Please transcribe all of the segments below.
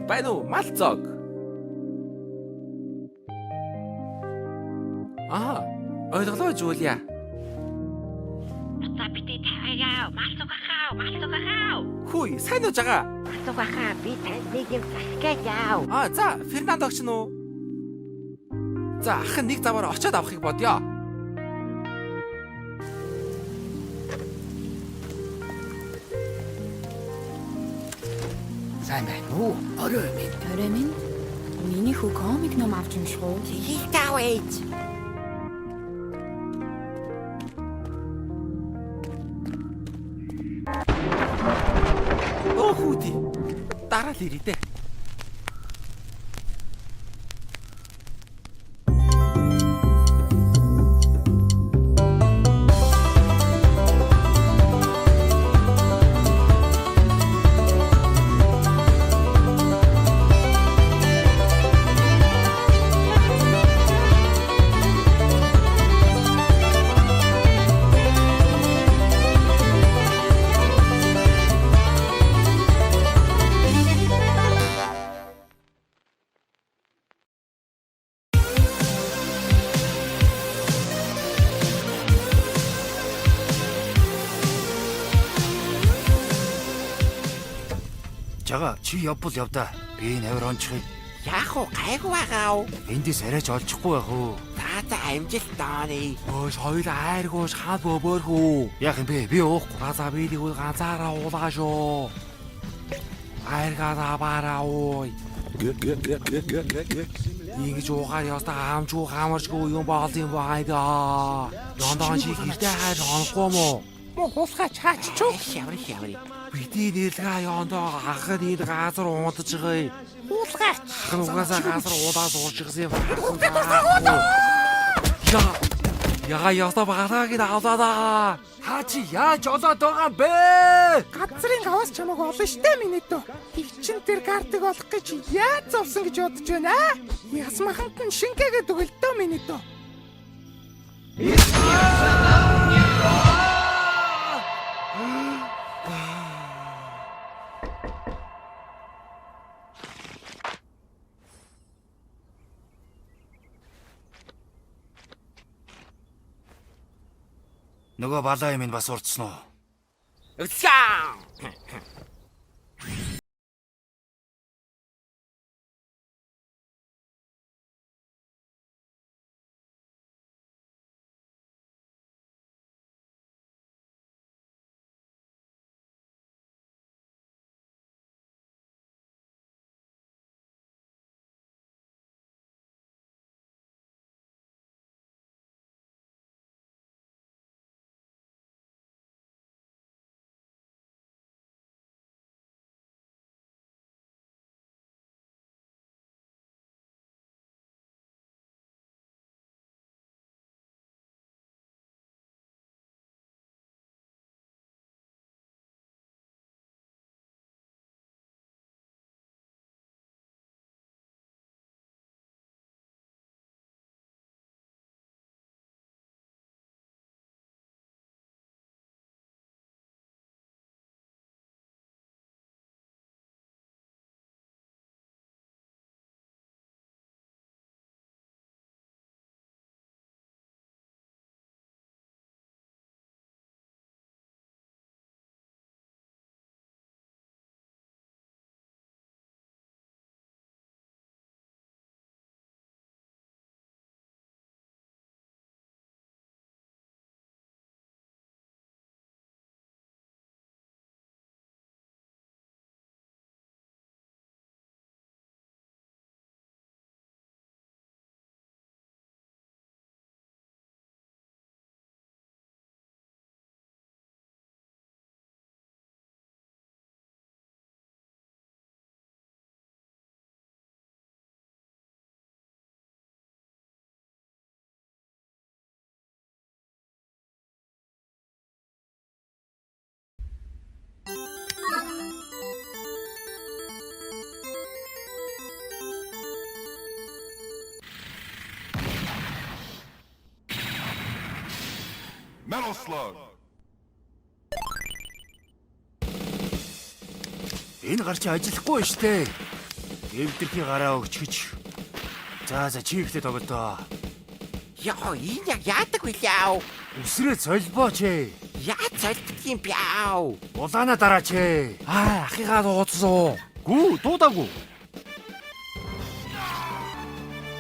Байна уу? Малцог. Ойлголоо Жулия. За битээ тавигаа. Малцог ахаа. Хүй, сайн уу жагаа? Малцог ахаа би танд нэг юм засгаж яав. За, Фернандо ч нү. За, ах нь нэг заваар очиод авахыг бодё. Сайн байна уу? Орой минь. Миний хүү комик ном авч унших уу? Хийг тавьж. Хүүдий. Дараа л ирээ дээ. Жага чи явбал явдаа. Би навир онцгой. Яах вэ? Гайгүй байгаа. Эндээс арайч олчихгүй байх уу? За амжилтааны. Соёл айргүй шал бөбөрхүү. Яах юм бэ? Би уухгүй. За бидийг ганцаараа уулаа шүү. Айргаа бараа ой. Ингэж уугаар ястаа хамчгүй хамарчгүй юм боол юм байна. Дондон шиг гэртээ хайр хонохгүй мó. Хуусгаа чааччих. Шаври. Бидний нэлгээ яондоо ахад энэ газар уудаж байгаа. Хуусгаач. Хан угаасаа газар уудаад уурчихсан юм. Яга яста багаагийг авлаа. Хаа чи яаж олоод байгаа юм бэ? Газрын хаваас чамайг олно штэ минь дөө. Чин тэр картыг олох гэж яаж зовсон гэж бодож байна аа? Ясмаханд нь шингээгээд өгөл дөө минь дөө. Нөгөө балаа юм бас урдсан уу? Өцгөө. Metal Slug. Энэ гар чи ажиллахгүй штэ. Дэвдэрхий гараа өгч гэж. За чи ихтэй тоглоо. Яа, энэ яг яадаг вүлээ. Үсрээ солбооч ээ. Яаж солидөг юм бэ? Улаана дараач ээ. Ахыгаа дуудсан. Гүү дуудаагүй.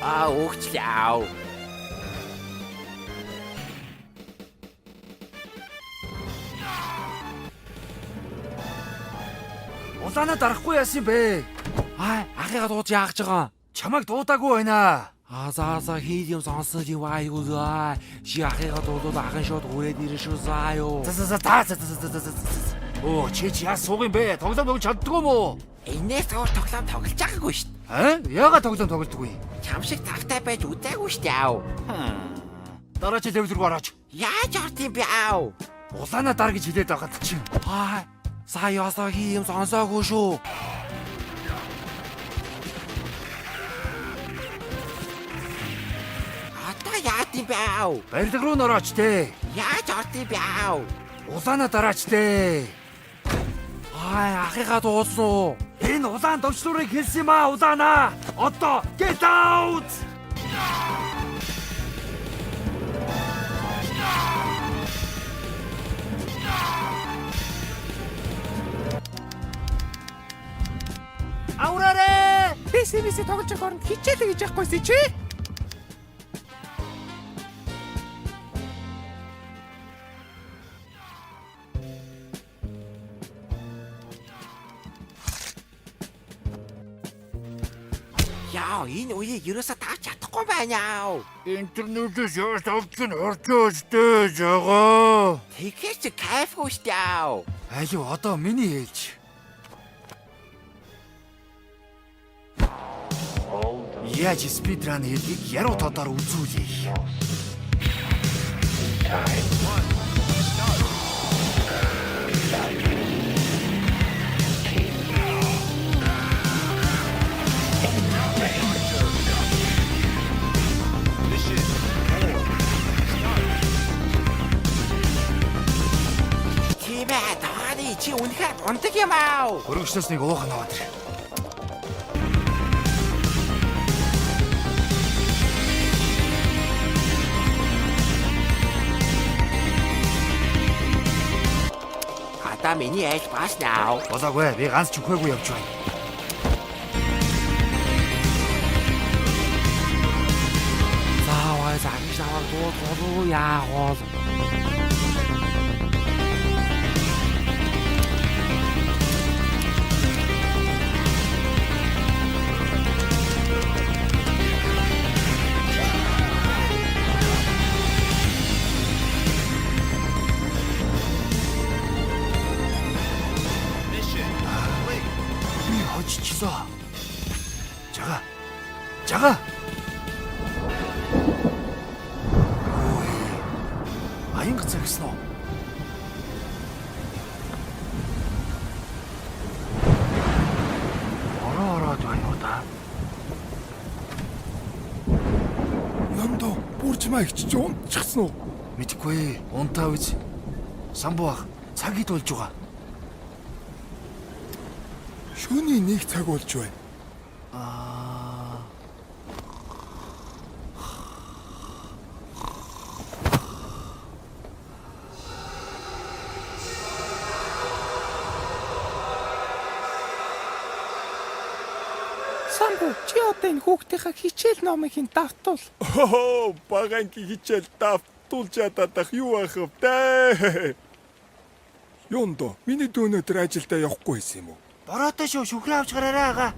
Өгчлээ. Улаана дарахгүй яасан бэ? Ахыгаа дуудаж яагч байгаа. Чамайг дуудаагүй байна. За хийд юм сонсож юм айгуу заа. Чи ахыгаа дуудаад ахын шууд хүрээд ирэн шүү заа юу. За. Оо чи яа сууг юм бэ? Тоглоом тоглож чаддгүй мó? Энээс өөр тоглоом тоглож байгаагүй шүү дээ. Яагаад тоглоом тоглодгүй? Чам шиг тавтай байж үзээгүй шүү дээ. Дараа чи левел рүү орооч. Яаж орд юм бэ? Улаана дар гэж хэлээд байгаад чинь. Саяасаа хий юм сонсоогүй шүү. Одоо яад юм бэ? Барилга руу нөрөөч те. Яаж орд юм бэ? Улаана дараач те. Ахыгаа дуудсан. Энэ улаан довчлуурыг хэлсэн юм улаана. Одоо get out. Авраарэ! Бисээ тоглож байгаа оронд хичээлээ гэж яахгүйсэн чи? Яа, энэ үеийг ерөөсө тааж чадахгүй байна. Интернетээс яаж авч гин орчоос дээ жагаа. Тэгэхээр чи кайфгүй шүү дээ. Аюу одоо миний ээж. Яаж спидран хийдгийг яруу тодор үзүүлье. Чи үнэхээр ундаг юм аа. Хөргөчнөөс нэг уух наваад ир. Ата миний ээж бас наа. Болоогүй би ганц ч үхээгүй явж байна. Заавал загиш наваг дуудуулуу яах вэ? Хожчихлоо. Жага. Аянга цагсан уу? Ороод байна уу та? Намдо бүрчмаа ихч унтчихсан уу? Мэдгүй. Унтаа үз. Самбуах цаг ид болж байгаа. Шөнийн 1 цаг болж байна. Самбу чи одоо энэ хүүхдийнхаа хичээл номыг давтуул. Баганки хичээл давтуулж чадах юу ах вэ? Ёндо, миний дүү өнөөдөр ажилдаа явахгүй байсан юм уу? Бороотой шүү шүхрээ авч гараарай ага.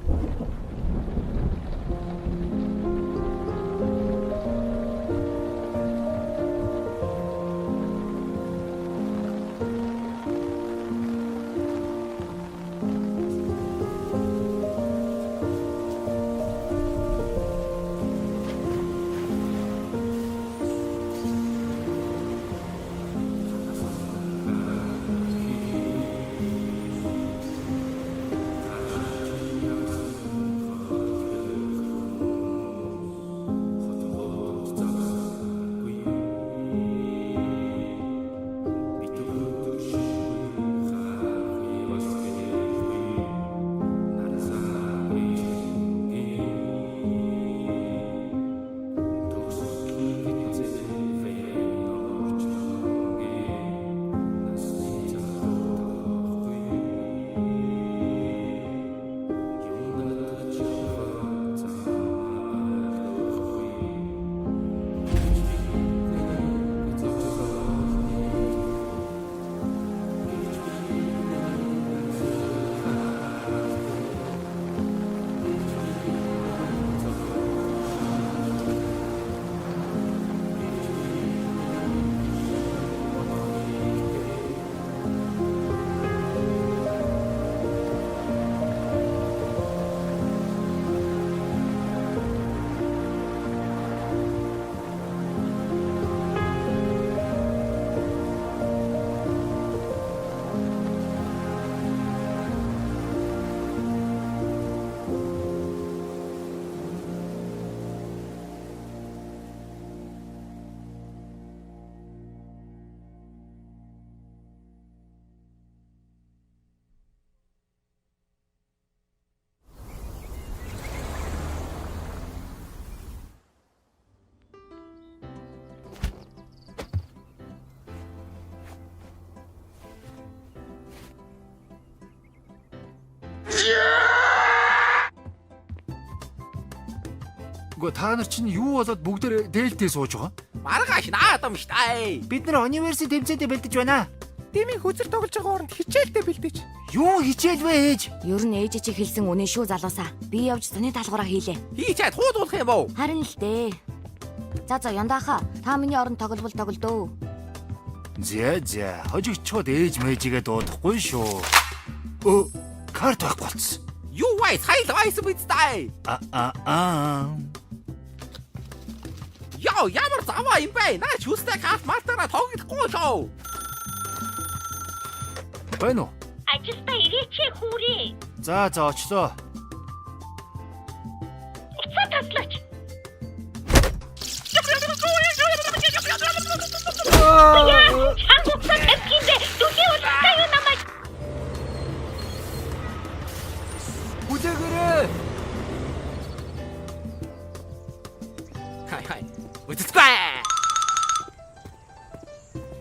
Үгүй та нар чинь юу болоод бүгдээр дээлтэй сууж байгаа? Маргааш наадам штэ. Бид нар университет тэмцээдээ бэлдэж байна. Дими хүзэр тоглож байгаа оронд хичээлдээ бэлдэж. Юу хичээл вэ ээж? Ер нь ээж чи хэлсэн үнэн шүү залуусаа. Би явж зуны даалгавраа хийлээ. Хийчээд хуудуулах юм уу? Харин л дээ. За яндаахаа та миний оронд тоглол тоглодөө. За хожигчод ээж мэйжигээ дуудахгүй шүү. Карт байхгүй болцсон. Юу вэ? Сайл байсан биз дээ. Яа, ямар заваа юм бэ? Наач хүстэй карт мартаараа тоглохгүй шүү. Байна уу? Ажилдаа ирээч хүүрээ. За очлоо. Уцаа таслаач. Яа, чанга уцаа таслиндээ дүлээ уцаа юу намайг. Бүтээгээрээ. Хай. Үтцгээ.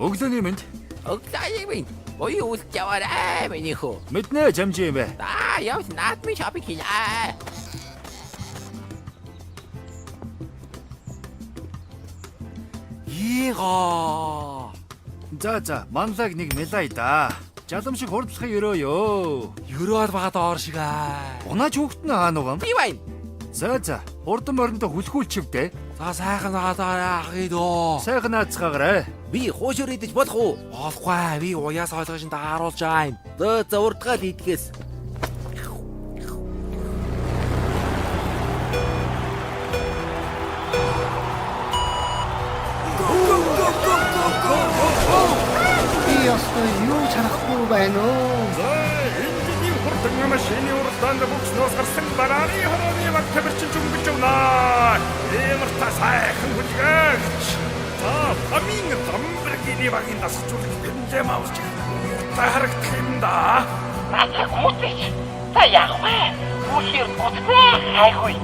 Өглөөний мэнд. Өглөөний Ой үст яваарай миний хөө. Мэднэ жамжи юм бэ. Явж наадмын шопинг хийлээ. Ийгаа. За манлаг нэг мэлай да. Жалам шиг хурдлахын өрөөё. Ерөөд байгаа доор шиг аа. Унаач хүүхэд нь хаана угам? Би байна. За хурдан моронтой хүлхүүлчихвдээ. За сайхан наадаарай ах идөө. Сайхан наацгаагаарай. Би хуушөр идэж болох уу? Болохгүй би уяас ойлгож дааруулж байгаа юм. За урдгаал идгээс. Би ясна юу чарахгүй байна уу? Энэний хурдан машины уралдаанд бүгснөөс гарсан барааны хорооны баг тавирчин зүнгэж өгнө. Ямар та сайхан хүлгэгч. За, амин дамбрагины багийн дасчулах гэмжээ маавч. Та харагдах юм да. Наач хүүтэй. Та яах вэ? Хүүшир уцаа хайхуй.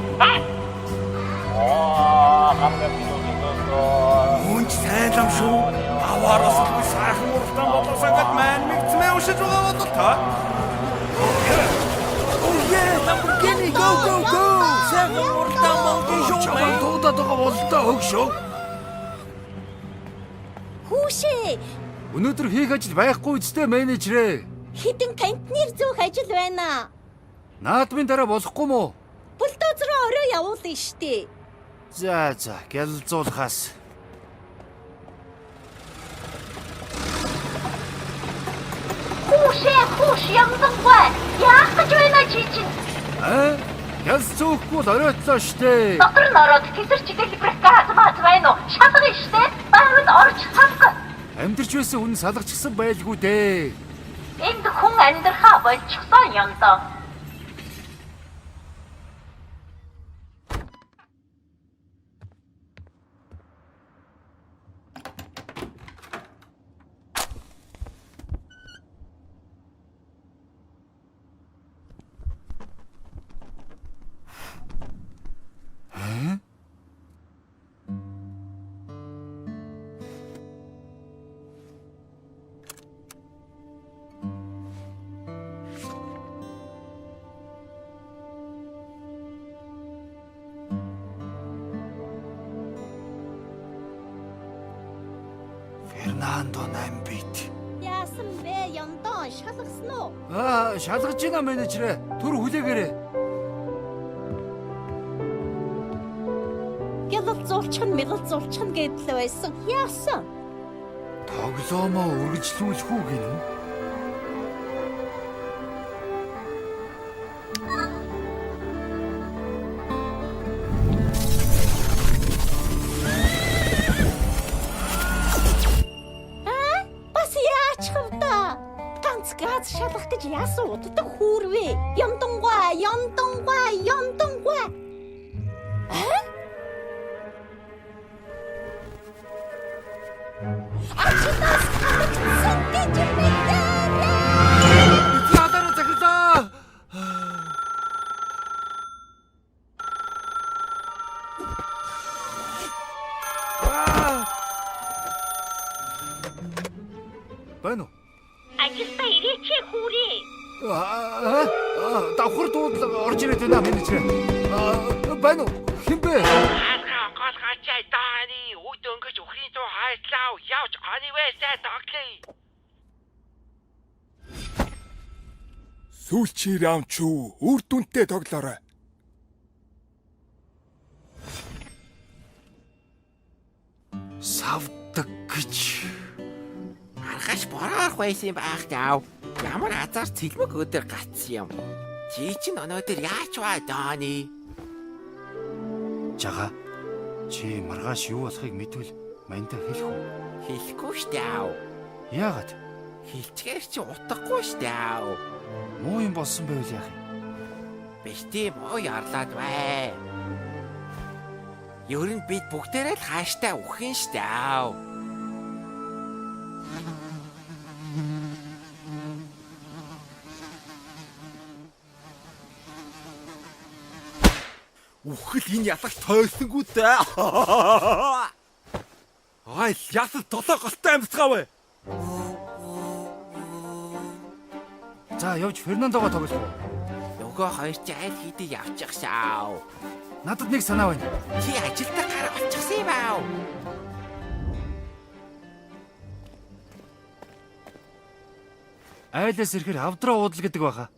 Үнч сайн лам шүү. Аваараас л сайхан уралдаан болоосаа гэд маань мэгцмээ уншиж байгаа бол та. Lamborghini go. Сайхан уралдаан болгийн шүү. Чамд дуудаад байгаа бололтой өгшөө. Хүүшээ, Өнөөдөр хийх ажил байхгүй үстэй менежерээ. хідэн контейнер зөөх ажил байна. Наадмын дараа болохгүй мó? Бульдозероо орой явуулна штэ. За гялалзуулахаас. Хүүш ямдаггүй. Яах гэж байна чи чинь? Гялалзуухгүй л оройтлоо штэ. Дотор нь ороод тэсэр чигээр хибриказ байна уу? Шалгана штэ. Байрууд орж салга. Амьдарч байсан хүн салгачихсан байлгүй дээ. Энд хүн амьдрахаа болчихсон юм даа. Фернандо Намбит. Яасан бэ? Ямдаа шалгасан уу? Шалгаж байна менежерээ. Түр хүлээгээрээ. Мэлэлцуулчихна гэдэл байсан. Яасан? Тоглоомоо үргэлжлүүлэх үү гинэ? Бас яачих вэ та? Ганц газ шалгах гэж яасан уддаг хүүрвэ? Ямдангуй. Ачтаас хамагцсан гэж мэдээ. Ядараа захирлаа. Байна уу? Ажилдаа ирээч хүүрээ. Давхар дуудлага орж ирээд байна менежер. Байна уу? хинбэ? Голгачай дааны үд өнгөж өхрийн туу хайтлаа явж анивэсээ тоглоё. Сүүлчийн раунд ч үр дүнтэй тоглоорой. Савдаг гэж. Аргаш бороор байсан байх даа. Ямар азар цэлмэг өдөр гацсан юм. Чи чинь өнөөдөр яаж бай дааны? Жага. Чи маргааш юу болохыг мэдвэл мандаа хэлэх үү? Хэлэхгүй штэ аав. Яагаад? Хэлчихээр чи утгагүй штэ аав. Муу юм болсон байвал яах юм? Бишти муу ярлаад бай. Ер нь бид бүгдээрээ л хааштай үхэн штэ аав. Үхэл энэ ялах тойрсонгүй дээ. Ай, ясал толоо голтой амьсгаа вэ? За явж Фернандогоо тоглох уу? Нөгөө хоёр ч айл хийдэ явчих шаав. Надад нэг санаа байна. Чи ажилдаа гар очихсан юм аа. Айлаас ирэхээр авдраа уудал гэдэг баха.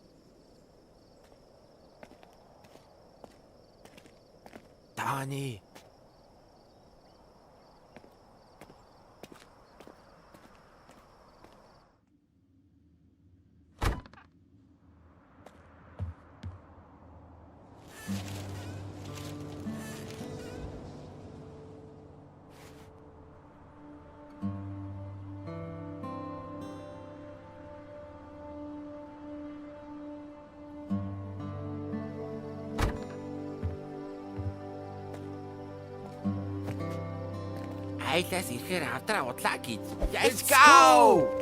Дааны. Айлаас ирэхээр авдраа удлаа гэж. Let's go!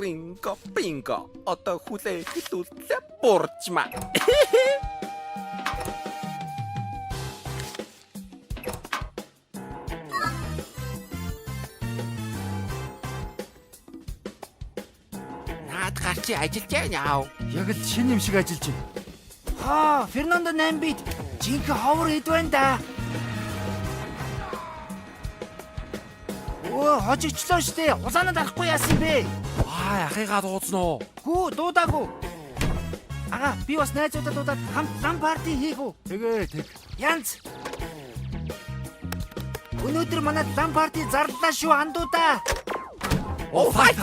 Ringo bingo одоо хүлээ хэлүүллээ буржма. Наад гарчи ажиллаж байна яав. Яг л шинэ юм шиг ажиллаж байна. Хаа, Фернандо 8 бит. Жинхэнэ ховор хэд байна да? Оо, хожигчлоо штэ. Улаанад арахгүй яасан бэ? Аа, ахыгаа дуудсан уу? Хүү, дуудаагүй. Ага, би бас найзуудад дуудаад хамт лам парти хийх үү? Тэгээ, тэг. Янз. Өнөөдөр манай лам парти зарлаа шүү андуудаа. Оо хайт.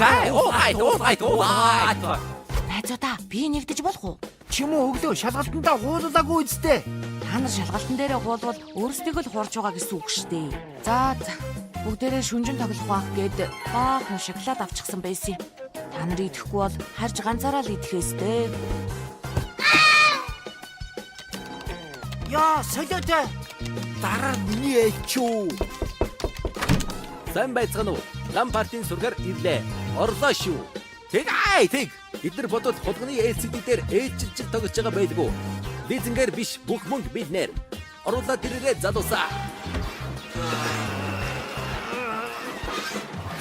Найзуудаа би нэгдэж болох уу? Чим үү өглөө шалгалтандаа хуулуулаагүй үсттэй. Та нар шалгалтан дээрээ хуулвал өөрсдийгөө л хуурж байгаа гэсэн үг шүү дээ. За. Бүгдээрээ шүнжин тоглох байх гээд баахан шоколад авчихсан байсан юм. Та нар идэхгүй бол харж ганцаараа л идэхээс дээ. Яа, солиотой. Дараа миний ээлчүү. Сайн байцгаана уу? Лам партийн сургаар ирлээ. Орлоо шүү. Тэг. Бид нар бодвол хулганы LCD дээр ээлжилж тоглож байгаа байлгүй. Лизингээр биш бүх мөнгө биднэр. Оруулаад ирээрээ залуусаа.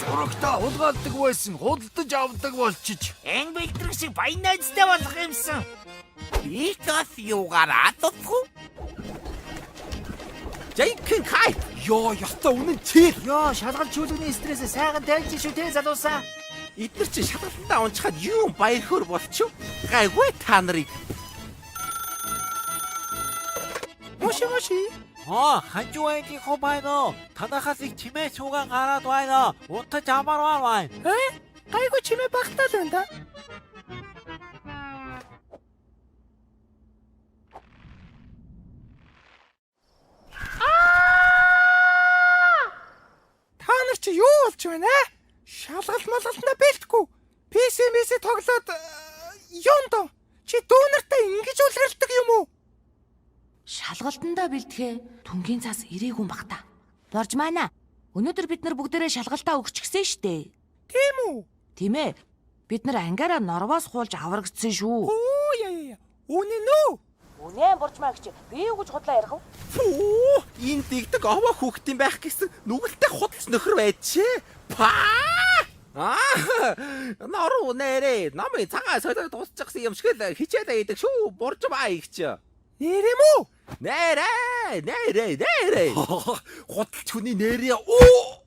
Зурагтаа хулгайлдаг байсан, худалдаж авдаг болчих. Энэ бэлтрэг шиг баян найзтай болох юмсан. Битас юугаар атахгүй? Жайкин хай. Йоо, ястаа үнэн чийл. Йоо, шалгалт чүүлгэний стрессээ сайхан тайлж шүү те залуусаа. Эдгээр чи шалгалтандаа унчхад юу баяр хөөр болчих. Гайгүй та нарыг. Моши. хажуу байдлын хөө байна. Танахаас их чимээ суугаан гараад байна. Унтаж амарваа байна. Гайгүй чимээ багтаал байна да. Та нар чи юу болж байна аа? Шалгалт малгалтнаа бэлтгэхгүй. PC тоглоод юм доо. Чи дүүнартай ингэж үлрэлдэг юм уу? Шалгалтандаа бэлтгэе. Түнгийн цаас ирээгүй юм бах та. Борж маана. Өнөөдөр бид нар бүгдээрээ шалгалтаа өгч гисэн штэ. Тийм үү? Тийм ээ. Бид нар ангаараа норвоос хуулж аврагдсан шүү. Оо яа. Үнэн үү? Үнэ борж маа гэж би юу гэж худлаа ярих вэ? Фүү, энэ дигдэг овоо хүүхдийн байх гэсэн нүгэлтэй худалч нөхөр байжээ. Норуу нэрээ, намын цагаа солиод дуусчихсан юм шиг л хичээлээ идэг шүү. Борж маа ихч. Нэрэм үү? Нэрээ. Худалч хүний нэрээ. Оо.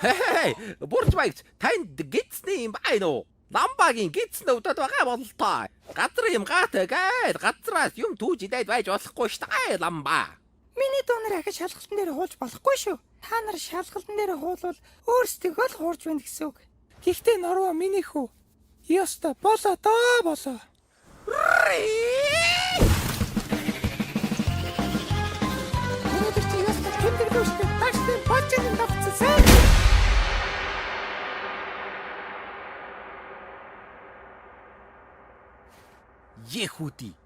Хей, борж маа ихч. Танд гидсний юм байна уу? Ламбагийн гидс нүдэд байгаа бололтой. Газар юм гатагаад газраас юм түүж идээд байж болохгүй штэ ламба. Миний дуунаар ахиж шалгалтын дээр хуулж болохгүй шүү. Та нар шалгалтын дээр хуулвал өөрсдөө л хуурж байна гэсэн үг. Гэхдээ норвоо миний хүү. Ёстой болоо доо болоо. Өнөөдөр чи ёстой тэмдэглэв штэ. Таштай бочны давцсан. Ехүди.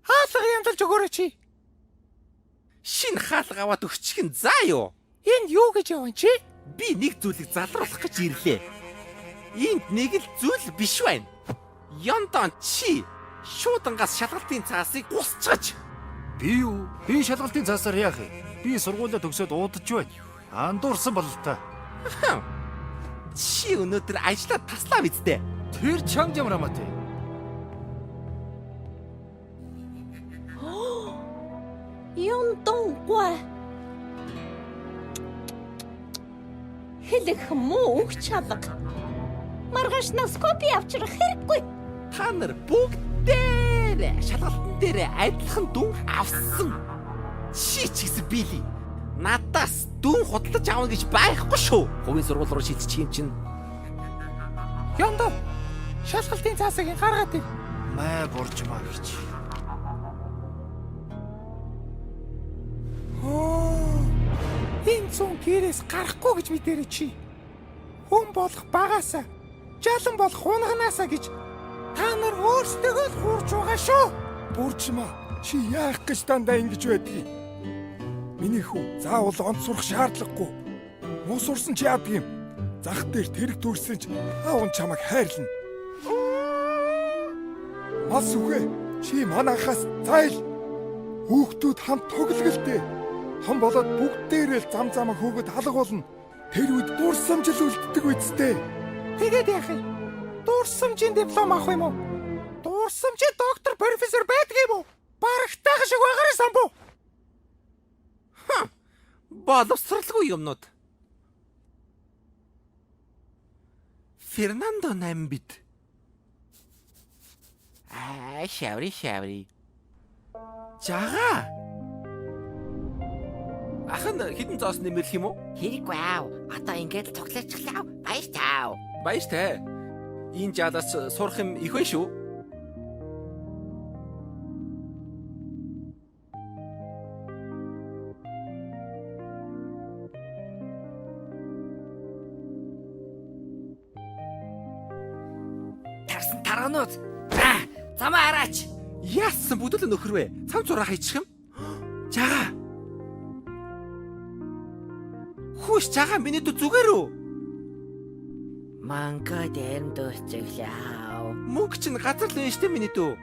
Хаалга янзалж өгөөрэй чи. Шинэ хаалга аваад өгчих нь заа юу? Энд юу гэж яваа чи? Би нэг зүйлийг залруулах гэж ирлээ. Энд нэг л зүйл биш байна. Ёндон чи шуудангаас шалгалтын цаасыг гусчаач. Би юу? Би шалгалтын цаасаар яах вэ? Би сургуулаа төгсөөд уудаж байна. Андуурсан бололтой. Чи өнөөдөр ажиллаад таслаа биз дээ. Тэр чанга ямар амаатай. Ёндонгой. Хэлэх муу өгч чадах. Маргааш носкопи авчрах хэрэггүй. Та нар бүгдээ шалгалтын дээр адилхан дүн авсан. Чи ч гэсэн били. Надаас дүн худалдаж авна гэж байхгүй шүү. Хувийн сургууль руу шилжчих юм чинь. Ёндо. Шалгалтын цаасыг гаргаад ир. Маа борж маа гэж. Энэ зүүн гэрээс гарахгүй гэж мэдэрэ чи. Хүн болох багаасаа, жалан болох хунганаасаа гэж та нар өөрсдөө л хуурж байгаа шүү. Бурчмаа, чи яах гэж дандаа ингэж байдгийг? Миний хүү, заавал онц сурах шаардлагагүй. Муу сурсан чи яадаг юм? Зах дээр тэрэг төрсөн ч аав нь чамайг хайрлна. Мас үхэ, чи манайхаас зайл. Хүүхдүүд хамт тоглолтой. Хон болоод бүгдээрээ л зам замаа хөөгд алга болно. Тэр үед дурсамжил үлддэг үсттэй. Тэгээд яах вэ? Дурсамжийн диплом авах юм уу? Дурсамжийн доктор, профессор байдаг юм уу? Барагтайхан шиг байгаарай самбуу. Боловсралгүй юмнууд. Фернандо Намбит. Шаври. Жага. Ахан хідэн зоос нэмэрх юм уу? Хэрэггүй аав. Одоо ингээд цуглаачлаа. Баяр таа. Баяж таа. Энэ жаалаас сурах юм их вэ шүү. Тарсан тарганууд. Замаа хараач. Яасан бүдэл нөхөр вэ? Цам зураа хийчих юм. Жага. Хүш жага миний дүү зүгээр үү? Манга дэм дуусчихлаа. Мөнгө чинь газар л байна штэ миний дүү.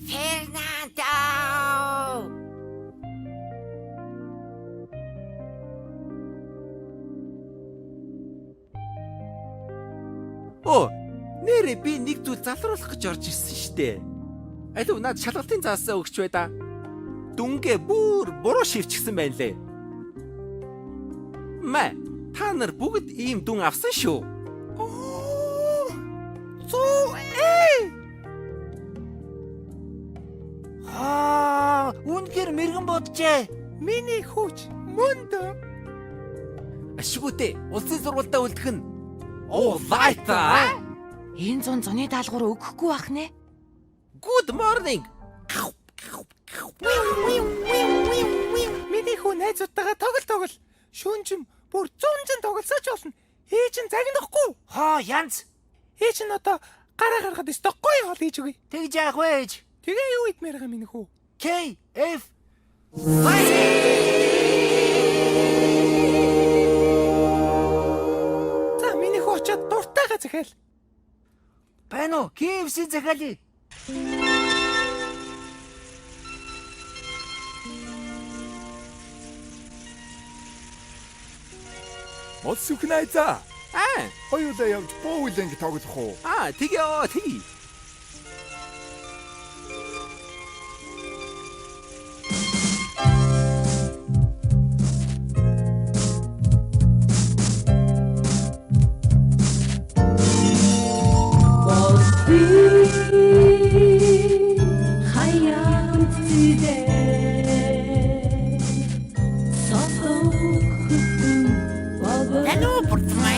Фернандо! Оо, нэрээ би нэг зүйл залруулах гэж орж ирсэн штэ. Алив над шалгалтын цаасаа өгч бай да. Дүнгээ бүр буруу шивчихсэн байна лээ. Мэ, та нар бүгд ийм дүн авсан шүү. Үнэхээр мэрэгэн боджээ. Миний хүүч мөн дөө. Ашигүйтэй, улсын сургуультай үлдэх нь. Оо, лайта. Энэ зуны даалгавар өгөхгүй байх нэ. Good morning. Миний хүү найзуудтайгаа тоглол. Шүүнжим бүр 100 тоглосооч болно. Ээж нь загнахгүй. Хоо янз. Ээж нь одоо гараа гаргаад өстө гоё хоол хийж өгье. Тэгж яах вэ ээж? Тэгээ юу идмээр байгаа миний хүү? K F За миний хүү очоод дуртайгаа захиал. байна уу? KFC захиалъя. Мод сүхнайзаа. Аа, Хоёулаа явж боовлэнг тоглох уу? тэгье. Яну бүртмай.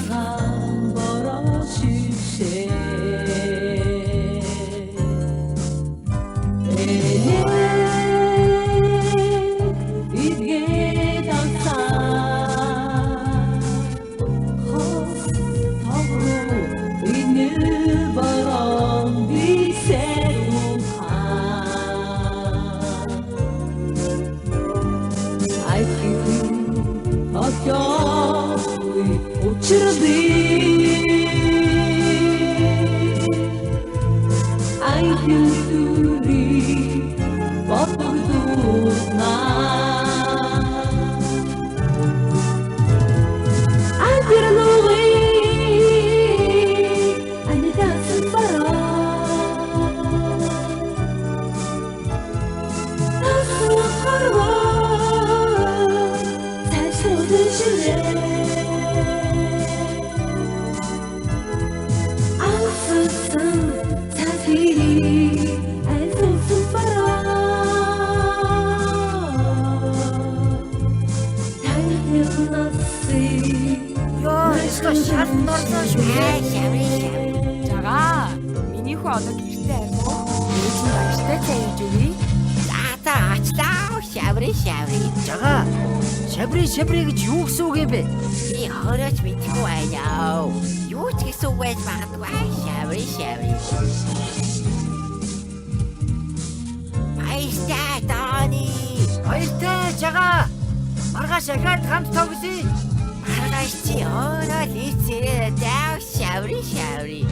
Жага. Миний хүү одоо гэртээ арим уу? Ээж нь баяртай цай хийж өгье. За ачлаа. Шаври. Жага. Шабри гэж юу гэсэн үг юм бэ? Би хорооч мэдгүй байна. Юу ч гэсэн үг байж магадгүй. Шаври. Баяртай Дани. Баяртай Жага. Маргааш ахаад хамт тоглоё. Маргааш чи өөрөө лицээ даа. Шаври.